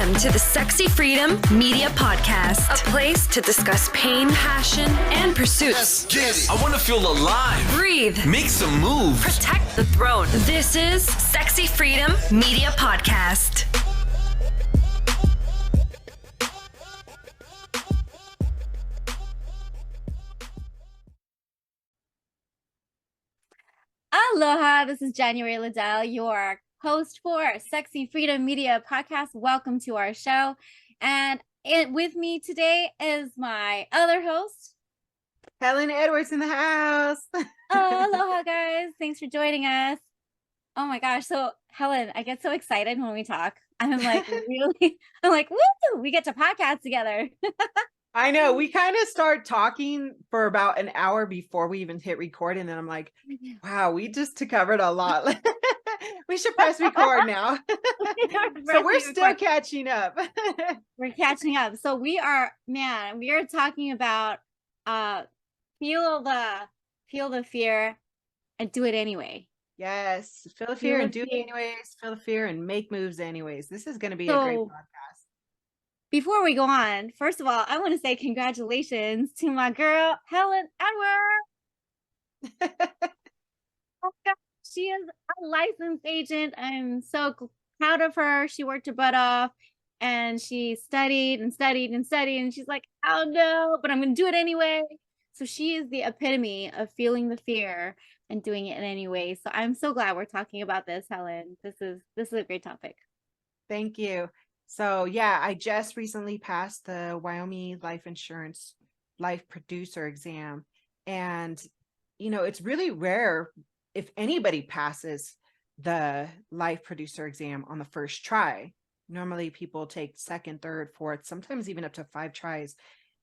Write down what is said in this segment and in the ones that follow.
Welcome to the Sexy Freedom Media Podcast, a place to discuss pain, passion, and pursuits. Get it. I want to feel alive. Breathe. Make some moves. Protect the throne. This is Sexy Freedom Media Podcast. Aloha, this is January Liddell, your host for Sexy Freedom Media Podcast. Welcome to our show. And with me today is my other host, Helen Edwards in the house. Aloha, guys. Thanks for joining us. Oh my gosh. So Helen, I get so excited when we talk. I'm like, woo, we get to podcast together. I know. We kind of start talking for about an hour before we even hit record. And then I'm like, wow, we just covered a lot. We should press record now. So we're still catching up. We're catching up. So we are talking about feel the fear and do it anyway. Yes. Feel the fear and do it anyways. Feel the fear and make moves anyways. This is going to be a great podcast. Before we go on, first of all, I want to say congratulations to my girl, Helen Edwards. Oh God, she is a licensed agent. I'm so proud of her. She worked her butt off and she studied and studied and studied. And she's like, oh no, but I'm going to do it anyway. So she is the epitome of feeling the fear and doing it in any way. So I'm so glad we're talking about this, Helen. This is a great topic. Thank you. So yeah, I just recently passed the Wyoming Life Insurance Life Producer exam. And, it's really rare if anybody passes the Life Producer exam on the first try. Normally people take second, third, fourth, sometimes even up to 5 tries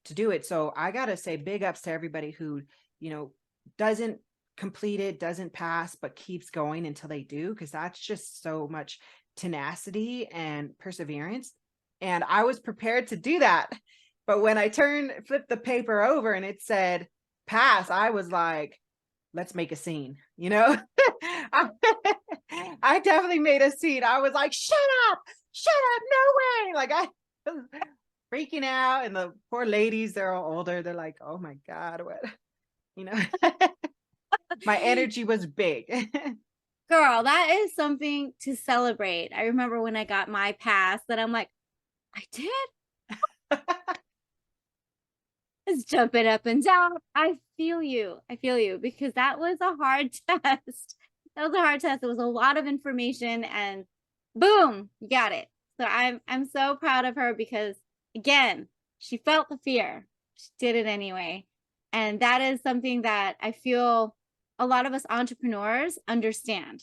to do it. So I got to say big ups to everybody who, doesn't complete it, doesn't pass, but keeps going until they do, because that's just so much tenacity and perseverance. And I was prepared to do that. But when I flipped the paper over and it said pass, I was like, let's make a scene, I definitely made a scene. I was like, shut up, no way. Like I was freaking out. And the poor ladies, they're all older. They're like, oh my God, what, my energy was big. Girl, that is something to celebrate. I remember when I got my pass that I'm like, I did? It's jumping up and down. I feel you because that was a hard test. That was a hard test. It was a lot of information and boom, you got it. So I'm so proud of her because again, she felt the fear. She did it anyway. And that is something that I feel a lot of us entrepreneurs understand.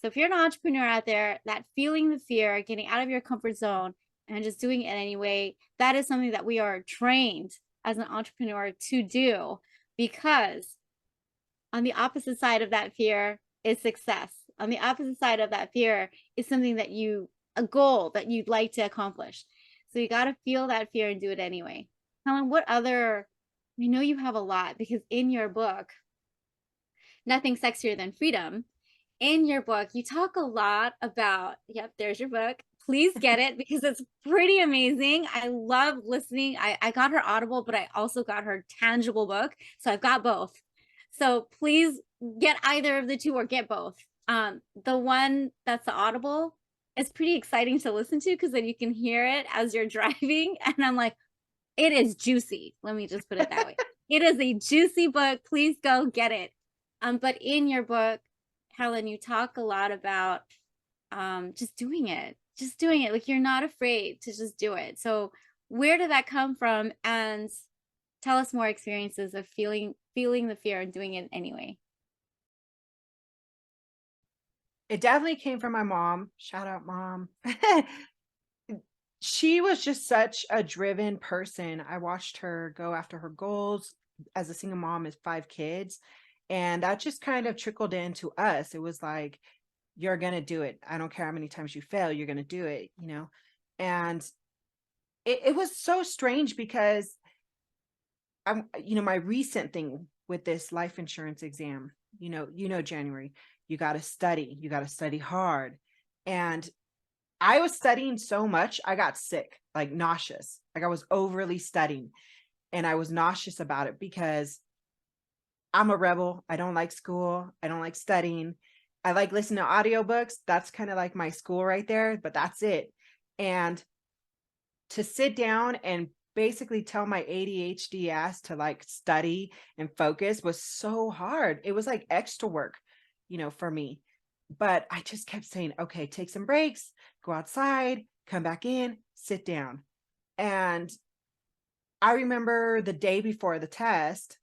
So if you're an entrepreneur out there, that feeling the fear, getting out of your comfort zone and just doing it anyway, that is something that we are trained as an entrepreneur to do, because on the opposite side of that fear is success. On the opposite side of that fear is something that a goal that you'd like to accomplish. So you got to feel that fear and do it anyway. Helen, I know you have a lot, because in your book, Nothing Sexier Than Freedom, in your book, you talk a lot about, yep, there's your book. Please get it because it's pretty amazing. I love listening. I got her Audible, but I also got her tangible book. So I've got both. So please get either of the two or get both. The one that's the Audible is pretty exciting to listen to because then you can hear it as you're driving. And I'm like, it is juicy. Let me just put it that way. It is a juicy book. Please go get it. But in your book, Helen, you talk a lot about just doing it. Like you're not afraid to just do it. So where did that come from? And tell us more experiences of feeling the fear and doing it anyway. It definitely came from my mom. Shout out, Mom. She was just such a driven person. I watched her go after her goals as a single mom with 5 kids. And that just kind of trickled into us. It was like, you're going to do it. I don't care how many times you fail, you're going to do it, And it was so strange because my recent thing with this life insurance exam, January, you got to study hard. And I was studying so much, I got sick, like nauseous. Like I was overly studying and I was nauseous about it because I'm a rebel. I don't like school. I don't like studying. I like listening to audiobooks. That's kind of like my school right there, but that's it. And to sit down and basically tell my ADHD ass to like study and focus was so hard. It was like extra work, for me. But I just kept saying, okay, take some breaks, go outside, come back in, sit down. And I remember the day before the test,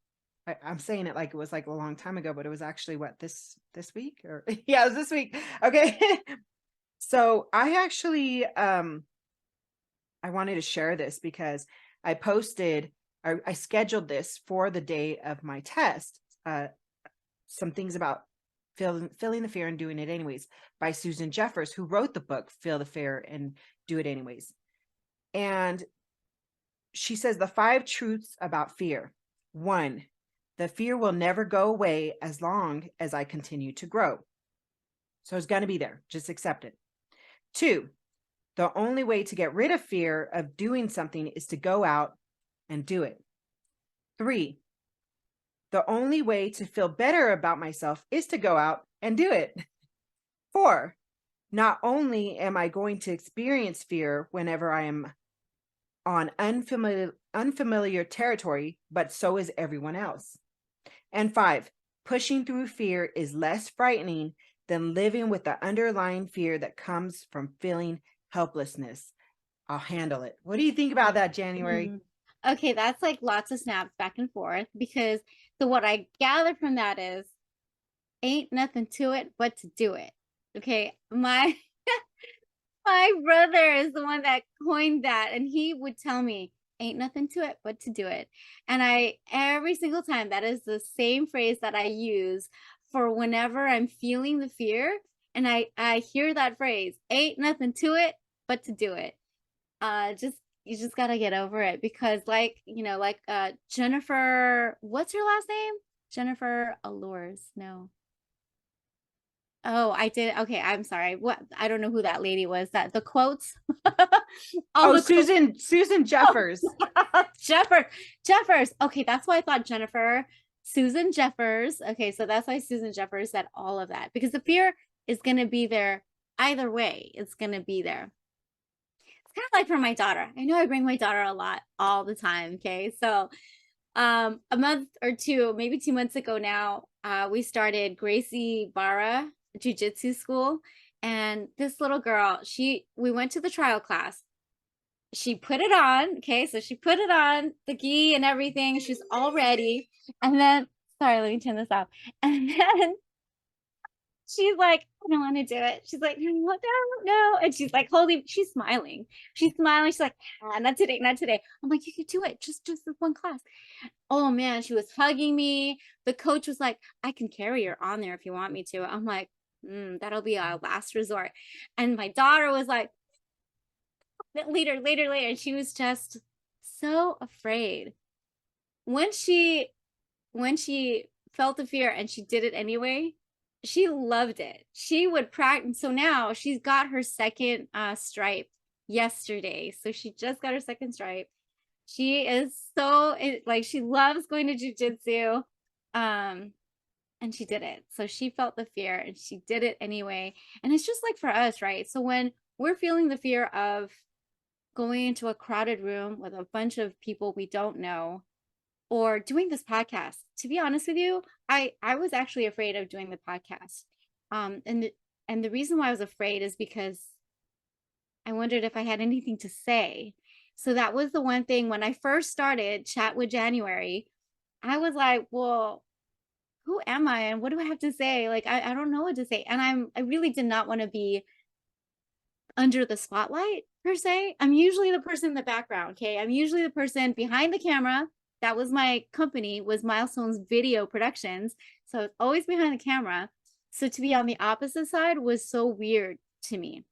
I'm saying it like it was like a long time ago, but it was actually what, this week, or yeah, it was this week. Okay. So I actually I wanted to share this because I posted, I scheduled this for the day of my test. Some things about feeling the fear and doing it anyways, by Susan Jeffers, who wrote the book Feel the Fear and Do It Anyways. And she says the 5 truths about fear. 1, the fear will never go away as long as I continue to grow. So it's going to be there. Just accept it. 2, the only way to get rid of fear of doing something is to go out and do it. 3, the only way to feel better about myself is to go out and do it. 4, not only am I going to experience fear whenever I am on unfamiliar territory, but so is everyone else. And 5, pushing through fear is less frightening than living with the underlying fear that comes from feeling helplessness. I'll handle it. What do you think about that, January? Okay, that's like lots of snaps back and forth, because so what I gather from that is ain't nothing to it but to do it. Okay, my brother is the one that coined that, and he would tell me ain't nothing to it but to do it. And every single time, that is the same phrase that I use for whenever I'm feeling the fear and I hear that phrase, ain't nothing to it but to do it. You just got to get over it, because like Jennifer, what's her last name? Jennifer Allures. No. Oh, I did. Okay, I'm sorry. What? I don't know who that lady was. That the quotes. Susan Jeffers. Jeffers. Okay, that's why I thought Jennifer. Susan Jeffers. Okay, so that's why Susan Jeffers said all of that, because the fear is going to be there either way. It's going to be there. It's kind of like for my daughter. I know I bring my daughter a lot all the time. Okay, so a month or two, maybe 2 months ago now, we started Gracie Barra Jiu-Jitsu school, and this little girl, we went to the trial class. She put it on. Okay, so she put it on, the gi and everything. She's all ready, and then sorry, let me turn this off. And then she's like, I don't want to do it. She's like, no. And she's like she's smiling. She's like, not today, not today. I'm like, you could do it. Just this one class. Oh man, she was hugging me. The coach was like, I can carry her on there if you want me to. I'm like, that'll be our last resort. And my daughter was like, later. And she was just so afraid. When she felt the fear and she did it anyway, she loved it. She would practice. So now she's got her second stripe yesterday. So she just got her second stripe. She is she loves going to jiu-jitsu. And she did it. So she felt the fear and she did it anyway. And it's just like for us, right? So when we're feeling the fear of going into a crowded room with a bunch of people we don't know, or doing this podcast, to be honest with you, I was actually afraid of doing the podcast. And the reason why I was afraid is because I wondered if I had anything to say. So that was the one thing when I first started Chat with January, I was like, well, who am I and what do I have to say? Like, I don't know what to say. And I really did not want to be under the spotlight per se. I'm usually the person in the background. Okay. I'm usually the person behind the camera. That was my company, was Milestones Video Productions. So it's always behind the camera. So to be on the opposite side was so weird to me.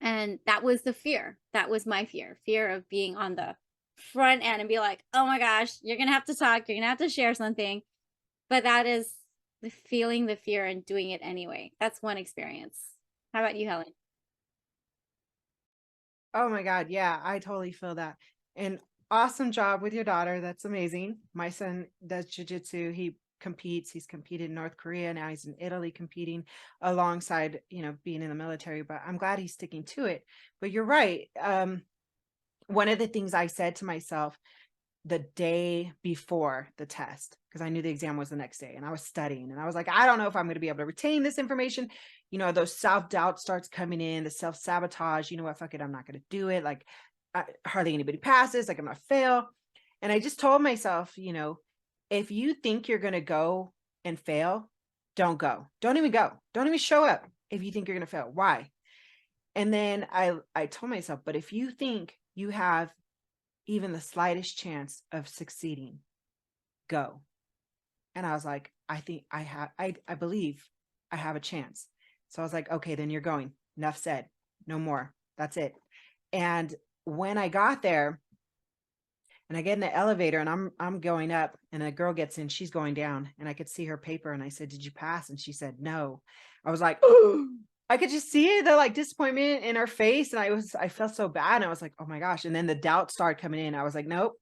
And that was the fear. That was my fear of being on the front end and be like, oh my gosh, you're going to have to talk. You're going to have to share something. But that is the feeling the fear and doing it anyway. That's one experience. How about you, Helen? Oh my God. Yeah, I totally feel that. And awesome job with your daughter. That's amazing. My son does jujitsu. He competes. He's competed in North Korea. Now he's in Italy competing alongside, being in the military, but I'm glad he's sticking to it. But you're right. One of the things I said to myself the day before the test, because I knew the exam was the next day and I was studying and I was like, I don't know if I'm going to be able to retain this information. Those self-doubt starts coming in, the self-sabotage, you know what, fuck it, I'm not going to do it. Like hardly anybody passes, like I'm going to fail. And I just told myself, if you think you're going to go and fail, don't go. Don't even go. Don't even show up if you think you're going to fail. Why? And then I told myself, but if you think you have even the slightest chance of succeeding, go. And I was like, I think I believe I have a chance. So I was like, okay, then you're going. Enough said. No more. That's it. And when I got there and I get in the elevator and I'm going up and a girl gets in, she's going down and I could see her paper and I said, did you pass? And she said, no. I was like, oh, I could just see the like disappointment in her face. And I felt so bad. And I was like, oh my gosh. And then the doubt started coming in. I was like, nope,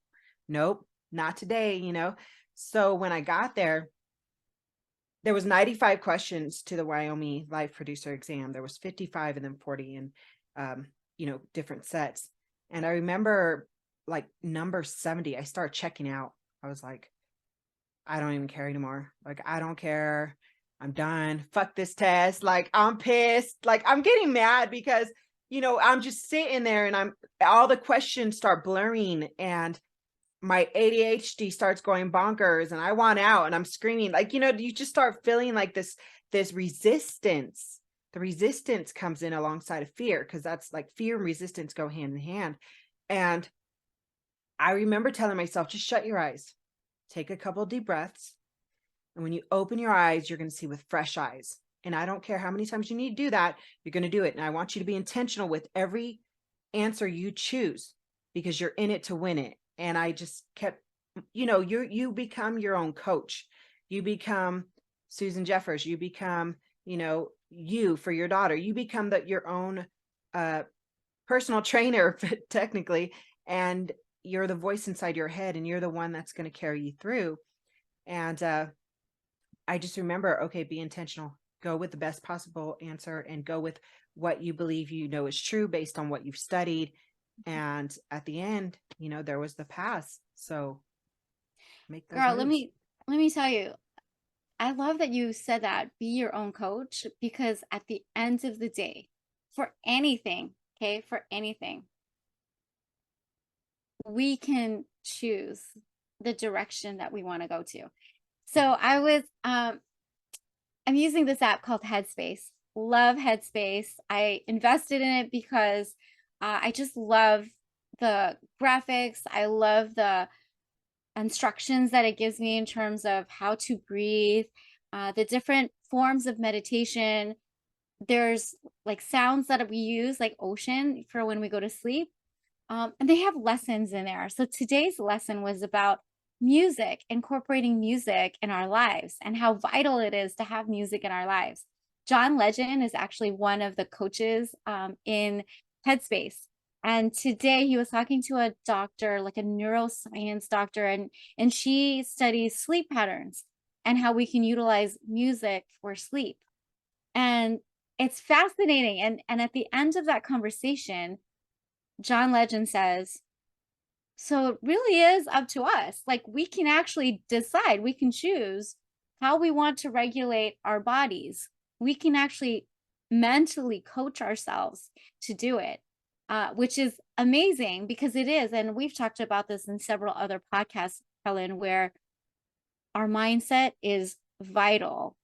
not today, So when I got there was 95 questions to the Wyoming life producer exam. There was 55 and then 40 and, different sets. And I remember like number 70, I started checking out. I was like, I don't even care anymore. Like, I don't care. I'm done. Fuck this test. Like, I'm pissed. Like, I'm getting mad because, I'm just sitting there and all the questions start blurring and my ADHD starts going bonkers and I want out and I'm screaming. Like, you just start feeling like this resistance. The resistance comes in alongside of fear because that's like fear and resistance go hand in hand. And I remember telling myself, just shut your eyes, take a couple of deep breaths. And when you open your eyes, you're going to see with fresh eyes. And I don't care how many times you need to do that, you're going to do it. And I want you to be intentional with every answer you choose because you're in it to win it. And I just kept, you become your own coach. You become Susan Jeffers. You become, you for your daughter. You become your own personal trainer, technically. And you're the voice inside your head and you're the one that's going to carry you through. And I just remember, okay, be intentional, go with the best possible answer and go with what you believe is true based on what you've studied. And at the end, there was the pass. So make those Girl, moves. let me tell you, I love that you said that, be your own coach, because at the end of the day, for anything, for anything, we can choose the direction that we want to go to. So I'm using this app called Headspace. Love Headspace. I invested in it because I just love the graphics. I love the instructions that it gives me in terms of how to breathe, the different forms of meditation. There's like sounds that we use, like ocean, for when we go to sleep. And they have lessons in there. So today's lesson was about music, incorporating music in our lives and how vital it is to have music in our lives. John Legend is actually one of the coaches in Headspace. And today he was talking to a doctor, like a neuroscience doctor, and she studies sleep patterns and how we can utilize music for sleep. And it's fascinating. And at the end of that conversation, John Legend says, so it really is up to us. Like, we can actually decide, we can choose how we want to regulate our bodies. We can actually mentally coach ourselves to do it, which is amazing because it is. And we've talked about this in several other podcasts, Helen, where our mindset is vital.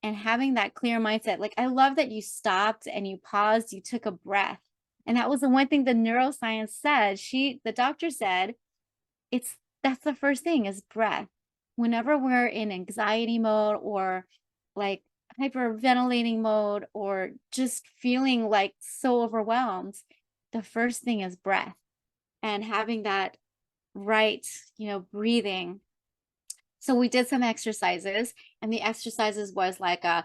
And having that clear mindset, like, I love that you stopped and you paused, you took a breath. And that was the one thing the neuroscience said. The doctor said, that's the first thing is breath. Whenever we're in anxiety mode or like hyperventilating mode or just feeling like so overwhelmed, the first thing is breath and having that right, breathing. So we did some exercises, and the exercises was like a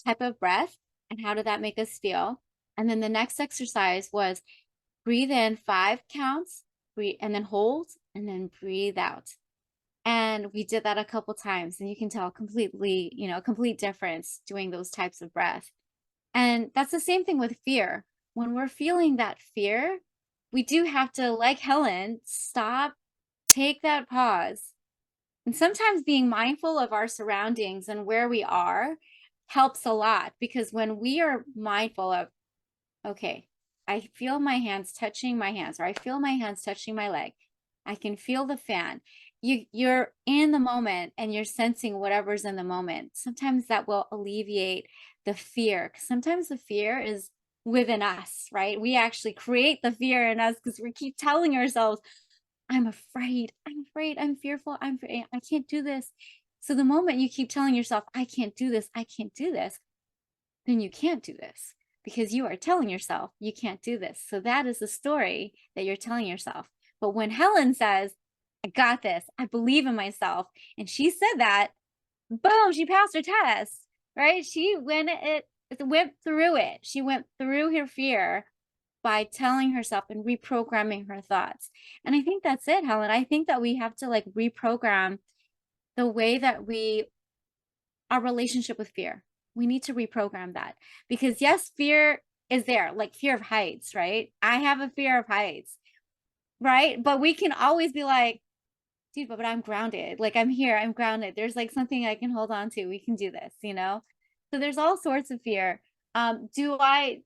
type of breath and how did that make us feel? And then the next exercise was breathe in 5 counts, breathe, and then hold, and then breathe out. And we did that a couple times, and you can tell completely, complete difference doing those types of breath. And that's the same thing with fear. When we're feeling that fear, we do have to, like Helen, stop, take that pause. And sometimes being mindful of our surroundings and where we are helps a lot, because when we are mindful of, okay, I feel my hands touching my hands, or I feel my hands touching my leg, I can feel the fan. You're in the moment and you're sensing whatever's in the moment. Sometimes that will alleviate the fear. 'Cause sometimes the fear is within us, right? We actually create the fear in us because we keep telling ourselves, I'm afraid, I'm fearful, I can't do this. So the moment you keep telling yourself, I can't do this, I can't do this, then you can't do this, because you are telling yourself you can't do this. So that is the story that you're telling yourself. But when Helen says, I got this, I believe in myself, and she said that, boom, she passed her test, right? She went through it. She went through her fear by telling herself and reprogramming her thoughts. And I think that's it, Helen. I think that we have to like reprogram the way that our relationship with fear. We need to reprogram that, because yes, fear is there, like fear of heights, right? I have a fear of heights, right? But we can always be like, dude, but I'm grounded. Like I'm here, I'm grounded. There's like something I can hold on to. We can do this, So there's all sorts of fear. Do I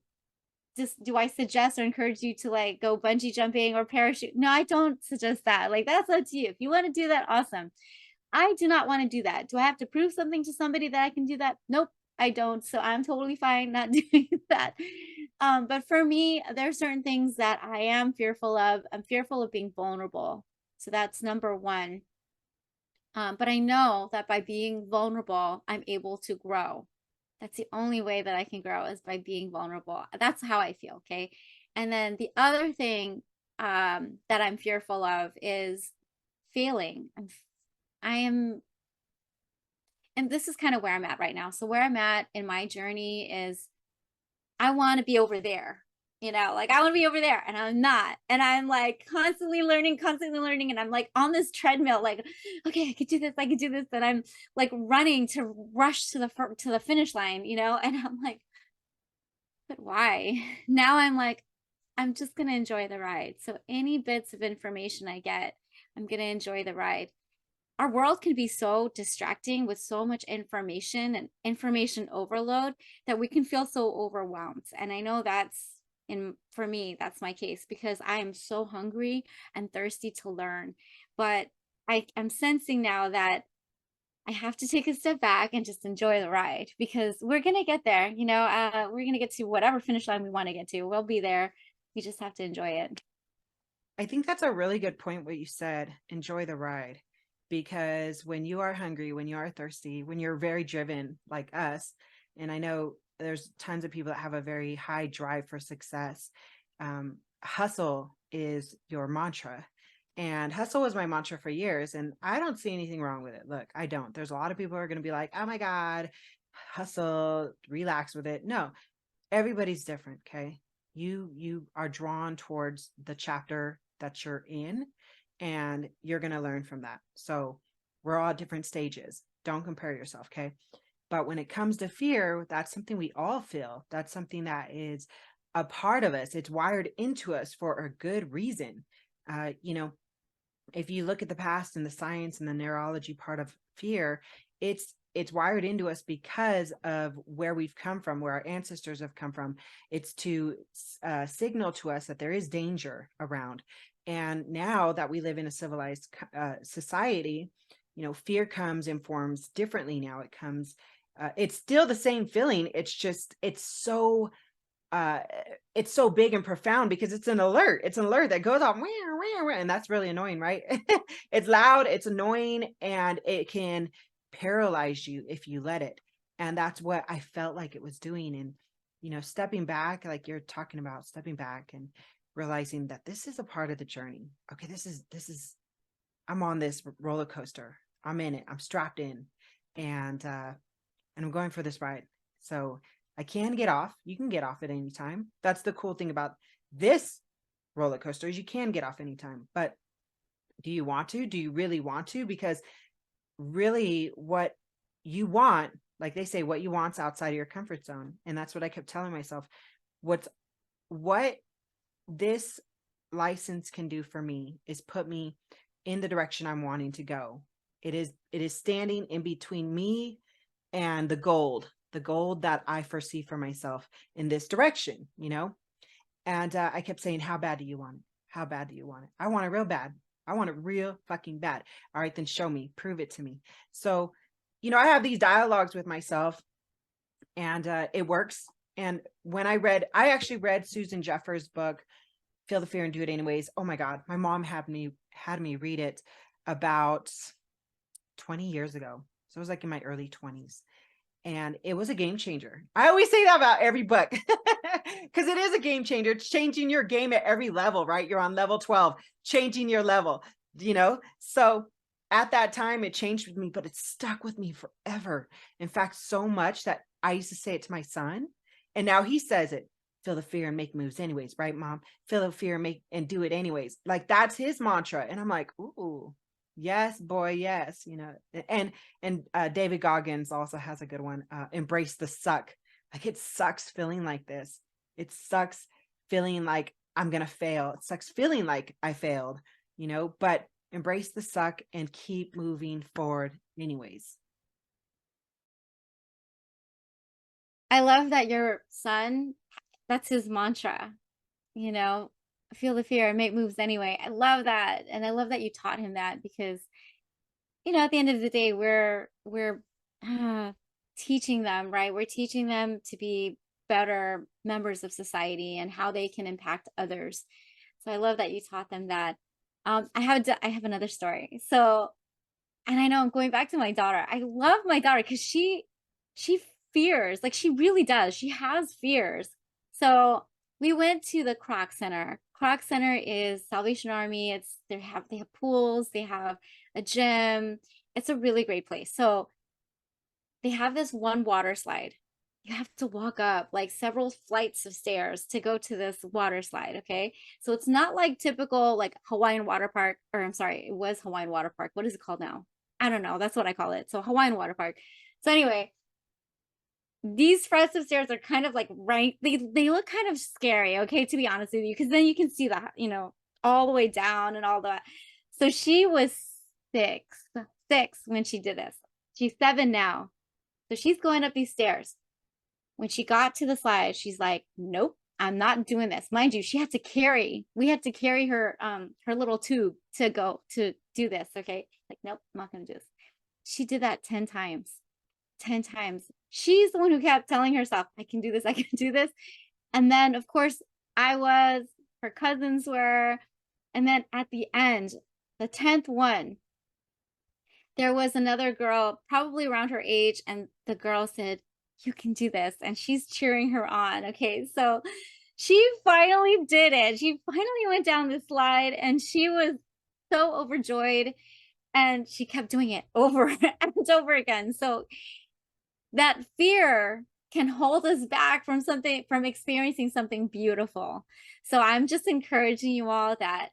suggest or encourage you to like go bungee jumping or parachute? No, I don't suggest that. Like that's up to you. If you want to do that, awesome. I do not want to do that. Do I have to prove something to somebody that I can do that? Nope, I don't. So I'm totally fine not doing that. But for me, there are certain things that I am fearful of. I'm fearful of being vulnerable. So that's number one. But I know that by being vulnerable, I'm able to grow. That's the only way that I can grow, is by being vulnerable. That's how I feel. Okay. And then the other thing that I'm fearful of is failing. And this is kind of where I'm at right now. So where I'm at in my journey is I want to be over there, like I want to be over there, and I'm not. And I'm like constantly learning. And I'm like on this treadmill, like, okay, I could do this. And I'm like running to rush to the finish line, and I'm like, but why? Now I'm like, I'm just going to enjoy the ride. So any bits of information I get, I'm going to enjoy the ride. Our world can be so distracting with so much information and information overload that we can feel so overwhelmed. And I know for me, that's my case, because I am so hungry and thirsty to learn. But I'm sensing now that I have to take a step back and just enjoy the ride, because we're going to get there. We're going to get to whatever finish line we want to get to. We'll be there. We just have to enjoy it. I think that's a really good point, what you said, enjoy the ride. Because when you are hungry, when you are thirsty, when you're very driven like us, and I know there's tons of people that have a very high drive for success, hustle is your mantra. And hustle was my mantra for years, and I don't see anything wrong with it. Look, I don't. There's a lot of people who are going to be like, oh my God, hustle, relax with it. No, everybody's different. Okay. You are drawn towards the chapter that you're in, and you're going to learn from that. So we're all at different stages. Don't compare yourself. Okay. But when it comes to fear, that's something we all feel. That's something that is a part of us. It's wired into us for a good reason. If you look at the past and the science and the neurology part of fear, it's wired into us because of where we've come from, where our ancestors have come from. It's to signal to us that there is danger around. And now that we live in a civilized society, fear comes in forms differently now. It comes, it's still the same feeling. It's just, it's so big and profound because it's an alert. It's an alert that goes off, and that's really annoying, right? It's loud, it's annoying, and it can paralyze you if you let it. And that's what I felt like it was doing. And stepping back, like you're talking about, stepping back and realizing that this is a part of the journey. Okay, this is I'm on this roller coaster. I'm in it. I'm strapped in, and I'm going for this ride. So I can get off. You can get off at any time. That's the cool thing about this roller coaster is you can get off anytime. But do you want to? Do you really want to? Because really what you want, like they say, what you want's outside of your comfort zone. And that's what I kept telling myself. What this license can do for me is put me in the direction I'm wanting to go. It is standing in between me and the gold that I foresee for myself in this direction, you know? And I kept saying, how bad do you want it? How bad do you want it? I want it real bad. I want it real fucking bad. All right, then show me, prove it to me. So, you know, I have these dialogues with myself and it works. And when I actually read Susan Jeffers' book, Feel the Fear and Do It Anyways. Oh my God. My mom had me read it about 20 years ago. So it was like in my early 20s. And it was a game changer. I always say that about every book because it is a game changer. It's changing your game at every level, right? You're on level 12, changing your level, you know? So at that time, it changed with me, but it stuck with me forever. In fact, so much that I used to say it to my son. And now he says it. Feel the fear and make moves anyways, right, Mom? Feel the fear and do it anyways. Like that's his mantra. And I'm like, ooh, yes, boy, yes, you know. And David Goggins also has a good one. Embrace the suck. Like it sucks feeling like this. It sucks feeling like I'm gonna fail. It sucks feeling like I failed, you know. But embrace the suck and keep moving forward, anyways. I love that your son, that's his mantra, you know, feel the fear and make moves anyway. I love that. And I love that you taught him that because, you know, at the end of the day, we're teaching them, right? We're teaching them to be better members of society and how they can impact others. So I love that you taught them that. I have another story. So, and I know I'm going back to my daughter. I love my daughter because she fears, like she really does. She has fears. So we went to the Croc Center. Croc Center is Salvation Army. They have pools, they have a gym. It's a really great place. So they have this one water slide. You have to walk up like several flights of stairs to go to this water slide. Okay. So it's not like typical like Hawaiian water park, or I'm sorry, it was Hawaiian water park. What is it called now? I don't know. That's what I call it. So Hawaiian water park. So anyway, these flights of stairs are kind of like they look kind of scary, okay, to be honest with you, because then you can see that, you know, all the way down and all that. So she was six when she did this. She's 7 now. So she's going up these stairs. When she got to the slide, she's like, nope, I'm not doing this. Mind you, we had to carry her her little tube to go to do this. Okay. Like, nope, I'm not gonna do this. She did that 10 times. 10 times. She's the one who kept telling herself, I can do this, I can do this. And then, of course, her cousins were. And then at the end, the 10th one, there was another girl, probably around her age, and the girl said, you can do this. And she's cheering her on. Okay, so she finally did it. She finally went down the slide, and she was so overjoyed. And she kept doing it over and over again. So that fear can hold us back from experiencing something beautiful. So I'm just encouraging you all that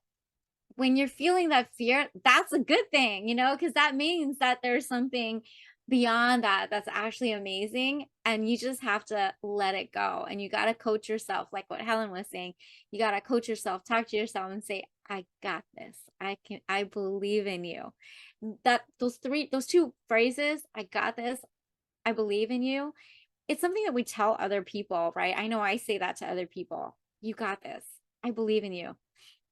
when you're feeling that fear, that's a good thing, you know, because that means that there's something beyond that that's actually amazing, and you just have to let it go. And you got to coach yourself, like what Helen was saying. You got to coach yourself, talk to yourself and say, I got this. I believe in you. Those two phrases, I got this, I believe in you. It's something that we tell other people, right? I know I say that to other people. You got this. I believe in you.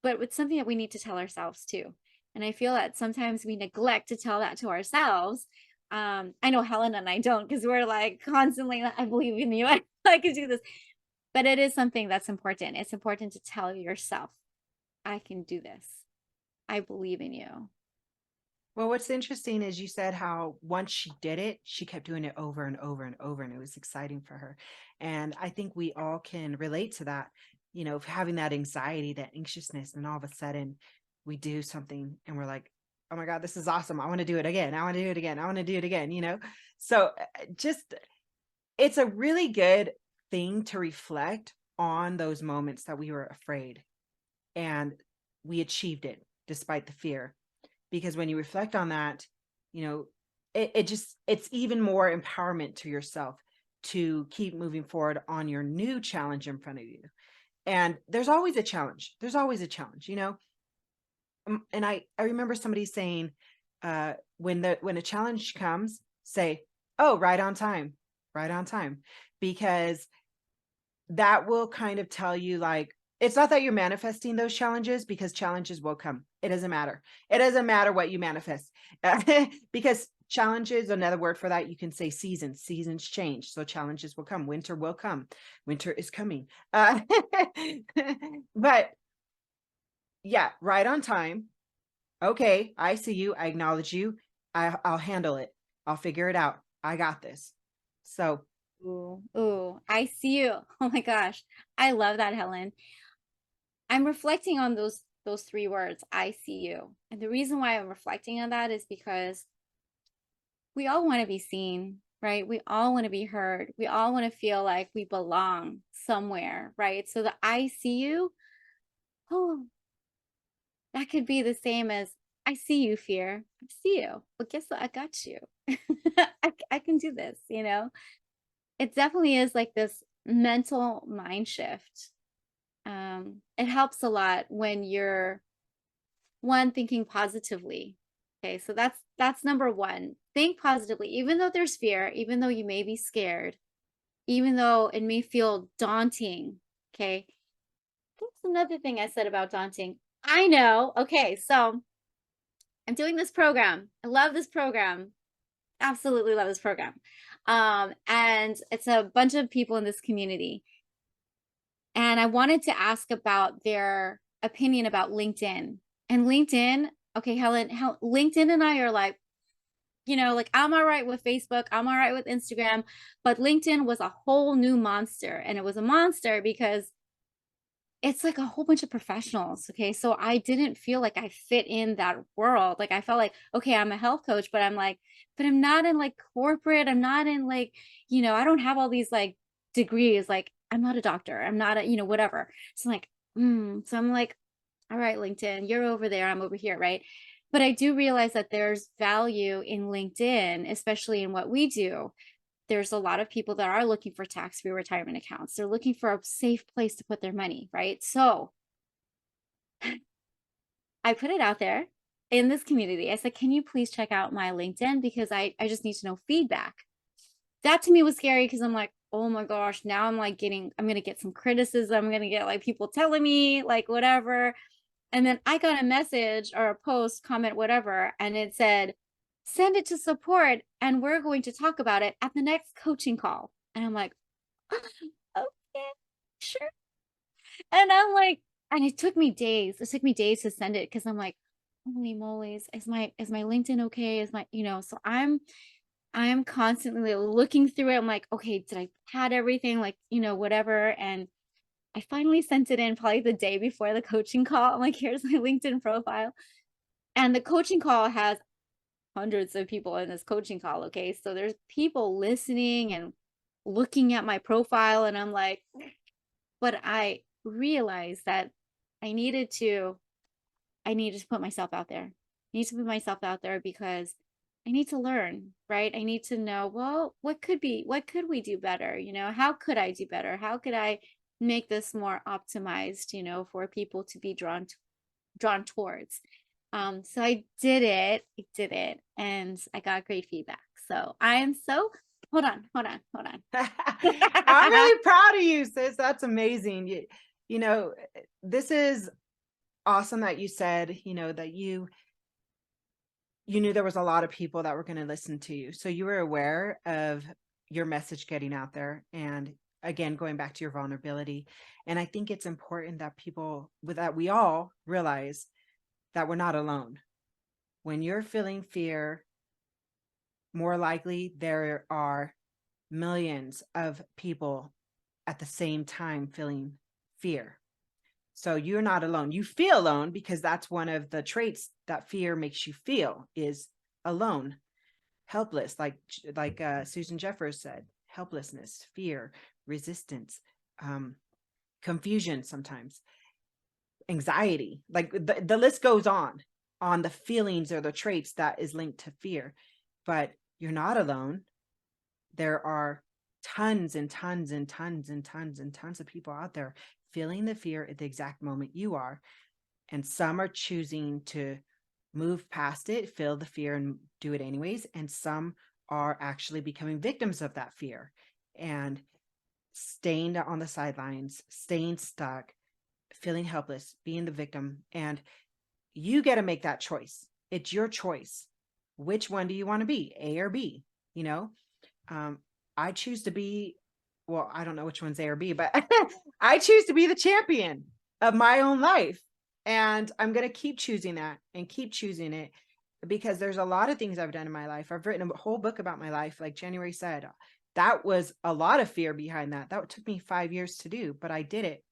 But it's something that we need to tell ourselves too. And I feel that sometimes we neglect to tell that to ourselves. I know Helen and I don't, because we're like constantly, I believe in you. I can do this. But it is something that's important. It's important to tell yourself, I can do this. I believe in you. Well, what's interesting is you said how once she did it, she kept doing it over and over and over, and it was exciting for her. And I think we all can relate to that, you know, having that anxiety, that anxiousness, and all of a sudden we do something and we're like, oh my God, this is awesome. I want to do it again. I want to do it again. I want to do it again, you know? So just, it's a really good thing to reflect on those moments that we were afraid, and we achieved it despite the fear. Because when you reflect on that, you know, it's even more empowerment to yourself to keep moving forward on your new challenge in front of you. And there's always a challenge. There's always a challenge, you know. And I remember somebody saying, when a challenge comes, say, oh, right on time, because that will kind of tell you, like, it's not that you're manifesting those challenges, because challenges will come. It doesn't matter. It doesn't matter what you manifest, because challenges, another word for that, you can say seasons change. So challenges will come. Winter will come. Winter is coming. But yeah, right on time. Okay, I see you. I acknowledge you. I'll handle it. I'll figure it out. I got this. So, Ooh, I see you. Oh my gosh. I love that, Helen. I'm reflecting on those three words, I see you. And the reason why I'm reflecting on that is because we all want to be seen, right? We all want to be heard. We all want to feel like we belong somewhere, right? So the I see you, oh, that could be the same as I see you, fear. I see you. But guess what? I got you. I can do this, you know? It definitely is like this mental mind shift. It helps a lot when you're thinking positively. Okay, so that's number one. Think positively, even though there's fear, even though you may be scared, even though it may feel daunting. Okay, that's another thing I said about daunting. I know. Okay, so I'm doing this program. I love this program. Absolutely love this program. And it's a bunch of people in this community. And I wanted to ask about their opinion about LinkedIn. And LinkedIn, okay, Helen, LinkedIn and I are like, you know, like I'm all right with Facebook, I'm all right with Instagram, but LinkedIn was a whole new monster. And it was a monster because it's like a whole bunch of professionals. Okay. So I didn't feel like I fit in that world. Like I felt like, okay, I'm a health coach, but I'm like, but I'm not in like corporate. I'm not in like, you know, I don't have all these like degrees. Like I'm not a doctor. I'm not a, you know, whatever. So I'm like, so I'm like, all right, LinkedIn, you're over there. I'm over here. Right. But I do realize that there's value in LinkedIn, especially in what we do. There's a lot of people that are looking for tax-free retirement accounts. They're looking for a safe place to put their money, right? So I put it out there in this community. I said, can you please check out my LinkedIn? Because I just need to know feedback. That to me was scary because I'm like, oh my gosh, now I'm like I'm going to get some criticism. I'm going to get like people telling me like whatever. And then I got a message or a post, comment, whatever, and it said, send it to support and we're going to talk about it at the next coaching call. And I'm like, okay, sure. And I'm like, and it took me days. It took me days to send it because I'm like, holy moly's, is my LinkedIn okay? Is my, you know, so I'm constantly looking through it. I'm like, okay, did I had everything? Like, you know, whatever. And I finally sent it in probably the day before the coaching call. I'm like, here's my LinkedIn profile. And the coaching call has hundreds of people in this coaching call. Okay. So there's people listening and looking at my profile. And I'm like, but I realized that I needed to put myself out there. I need to put myself out there because I need to learn, right? I need to know, well, what could we do better? You know, how could I do better? How could I make this more optimized, you know, for people to be drawn towards. So I did it, and I got great feedback. So I am so hold on. I'm really proud of you, sis. That's amazing. You know, this is awesome that you said, you know, that you knew there was a lot of people that were going to listen to you. So you were aware of your message getting out there. And again, going back to your vulnerability. And I think it's important that we all realize that we're not alone. When you're feeling fear, more likely there are millions of people at the same time feeling fear. So you're not alone. You feel alone because that's one of the traits that fear makes you feel, is alone, helpless, like Susan Jeffers said, helplessness, fear, resistance, confusion, sometimes anxiety, like the list goes on the feelings or the traits that is linked to fear. But you're not alone. There are tons and tons and tons and tons and tons of people out there feeling the fear at the exact moment you are. And some are choosing to move past it, feel the fear, and do it anyways. And some are actually becoming victims of that fear and staying on the sidelines, staying stuck, feeling helpless, being the victim. And you get to make that choice. It's your choice. Which one do you want to be, A or B? You know, I choose to be, well, I don't know which one's A or B, but I choose to be the champion of my own life. And I'm going to keep choosing that and keep choosing it, because there's a lot of things I've done in my life. I've written a whole book about my life. Like January said, that was a lot of fear behind that. That took me 5 years to do, but I did it.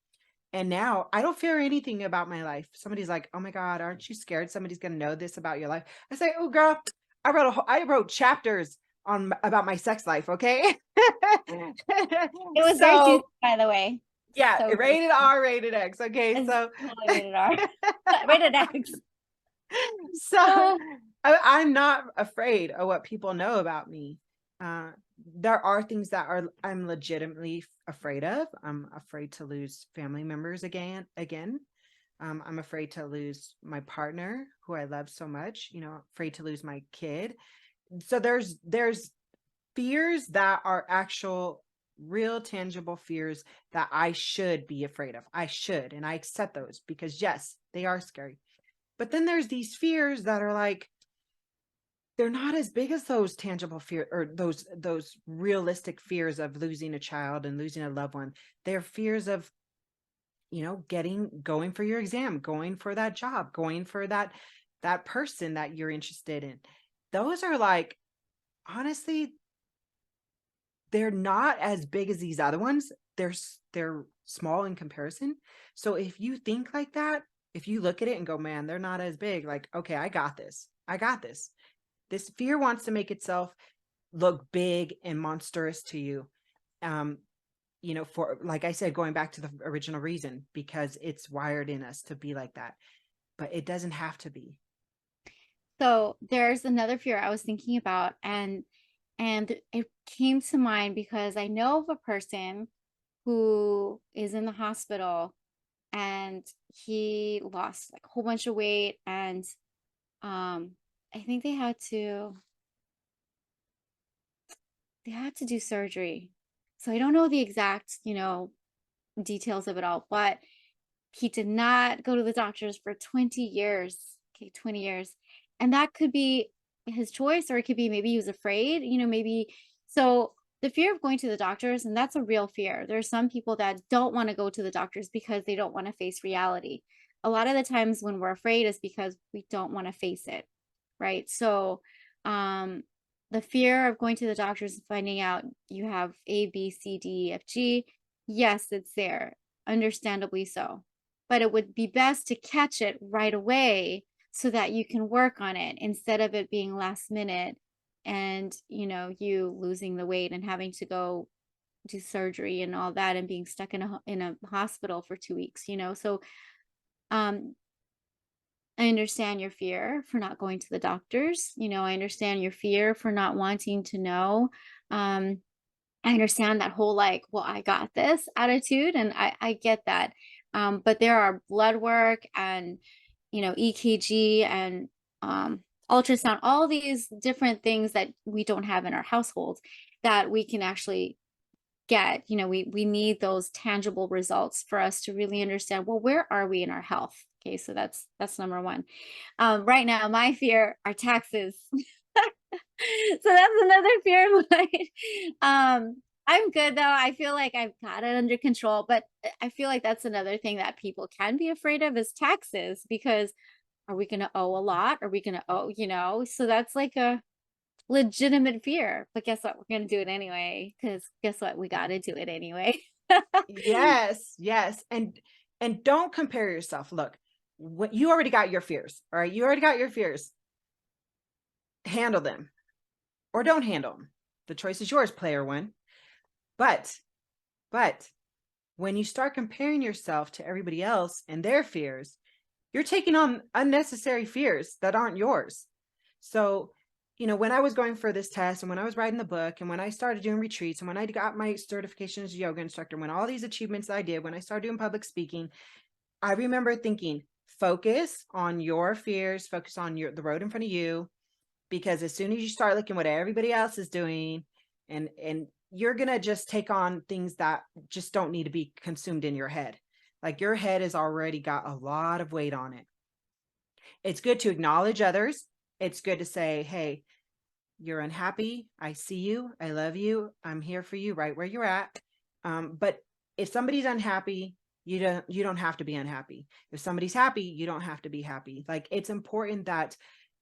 And now I don't fear anything about my life. Somebody's like, "Oh my God, aren't you scared somebody's going to know this about your life?" I say, "Oh girl, I wrote chapters about my sex life." Okay. It was very So juicy, by the way. yeah, So rated R, rated X. Okay. it's So totally rated R. Rated X. so I'm not afraid of what people know about me. There are things that I'm legitimately afraid of. I'm afraid to lose family members again. I'm afraid to lose my partner who I love so much, afraid to lose my kid. So there's fears that are actual, real, tangible fears that I should be afraid of. I should, and I accept those because yes, they are scary. But then there's these fears that are like, they're not as big as those tangible fear, or those realistic fears of losing a child and losing a loved one. They're fears of, going for your exam, going for that job, going for that person that you're interested in. Those are like, honestly, they're not as big as these other ones. They're small in comparison. So if you think like that, if you look at it and go, man, they're not as big, like, okay, I got this. This fear wants to make itself look big and monstrous to you. For, like I said, going back to the original reason, because it's wired in us to be like that, but it doesn't have to be. So there's another fear I was thinking about, and it came to mind because I know of a person who is in the hospital, and he lost like a whole bunch of weight, and I think they had to do surgery. So I don't know the exact, details of it all, but he did not go to the doctors for 20 years. Okay, 20 years. And that could be his choice, or it could be maybe he was afraid, maybe. So the fear of going to the doctors, and that's a real fear. There are some people that don't want to go to the doctors because they don't want to face reality. A lot of the times when we're afraid is because we don't want to face it, right? So the fear of going to the doctors and finding out you have A, B, C, D, F, G, yes, it's there, understandably so. But it would be best to catch it right away so that you can work on it instead of it being last minute and, you losing the weight and having to go do surgery and all that and being stuck in a hospital for 2 weeks, So I understand your fear for not going to the doctors. I understand your fear for not wanting to know. I understand that whole like, well, I got this attitude, and I get that. But there are blood work and, EKG and ultrasound, all these different things that we don't have in our household that we can actually get. We need those tangible results for us to really understand, well, where are we in our health? Okay, so that's number one. Right now, my fear are taxes. So that's another fear of mine. I'm good though. I feel like I've got it under control, but I feel like that's another thing that people can be afraid of is taxes, because are we going to owe a lot? Are we going to owe, so that's like a legitimate fear. But guess what? We're going to do it anyway, because guess what? We got to do it anyway. Yes. And don't compare yourself. Look, what you already got your fears. All right. You already got your fears. Handle them or don't handle them. The choice is yours, player one. But But when you start comparing yourself to everybody else and their fears, you're taking on unnecessary fears that aren't yours. So, when I was going for this test and when I was writing the book and when I started doing retreats and when I got my certification as a yoga instructor, when all these achievements I did, when I started doing public speaking, I remember thinking, focus on your fears, focus on the road in front of you, because as soon as you start looking what everybody else is doing, and you're going to just take on things that just don't need to be consumed in your head. Like your head has already got a lot of weight on it. It's good to acknowledge others. It's good to say, hey, you're unhappy. I see you. I love you. I'm here for you right where you're at. But if somebody's unhappy, you don't have to be unhappy. If somebody's happy, you don't have to be happy. Like, it's important that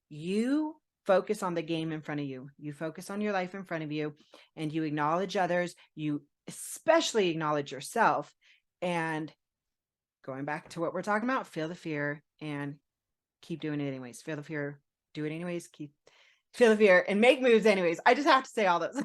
you focus on the game in front of you. You focus on your life in front of you, and you acknowledge others. You especially acknowledge yourself. And going back to what we're talking about, feel the fear and keep doing it anyways. Feel the fear, do it anyways, feel the fear and make moves anyways. I just have to say all those.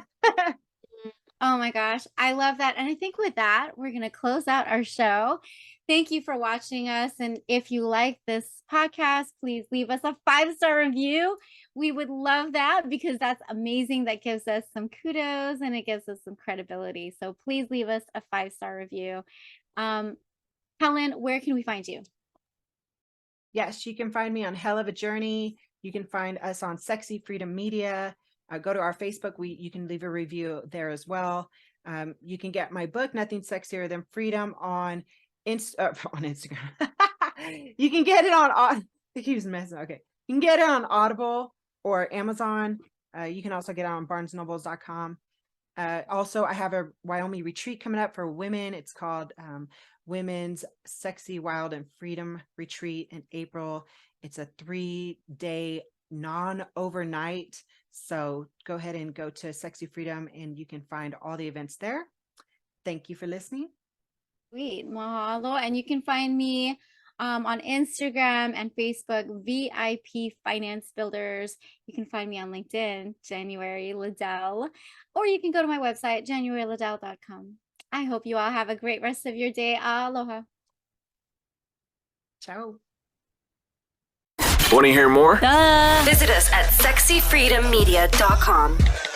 Oh my gosh, I love that. And I think with that, we're going to close out our show. Thank you for watching us. And if you like this podcast, please leave us a 5-star review. We would love that, because that's amazing. That gives us some kudos and it gives us some credibility. So please leave us a 5-star review. Helen, where can we find you? Yes, you can find me on Hell of a Journey. You can find us on Sexy Freedom Media. Go to our Facebook. You can leave a review there as well. You can get my book, Nothing Sexier Than Freedom, on Instagram. You can get it on. It keeps messing. Okay, you can get it on Audible or Amazon. You can also get it on BarnesandNobles.com. Also, I have a Wyoming retreat coming up for women. It's called Women's Sexy, Wild, and Freedom Retreat in April. It's a 3-day non-overnight. So go ahead and go to Sexy Freedom and you can find all the events there. Thank you for listening. Sweet. Mahalo. And you can find me on Instagram and Facebook, VIP Finance Builders. You can find me on LinkedIn, January Liddell, or you can go to my website, januaryliddell.com. I hope you all have a great rest of your day. Aloha. Ciao. Want to hear more? Visit us at SexyFreedomMedia.com.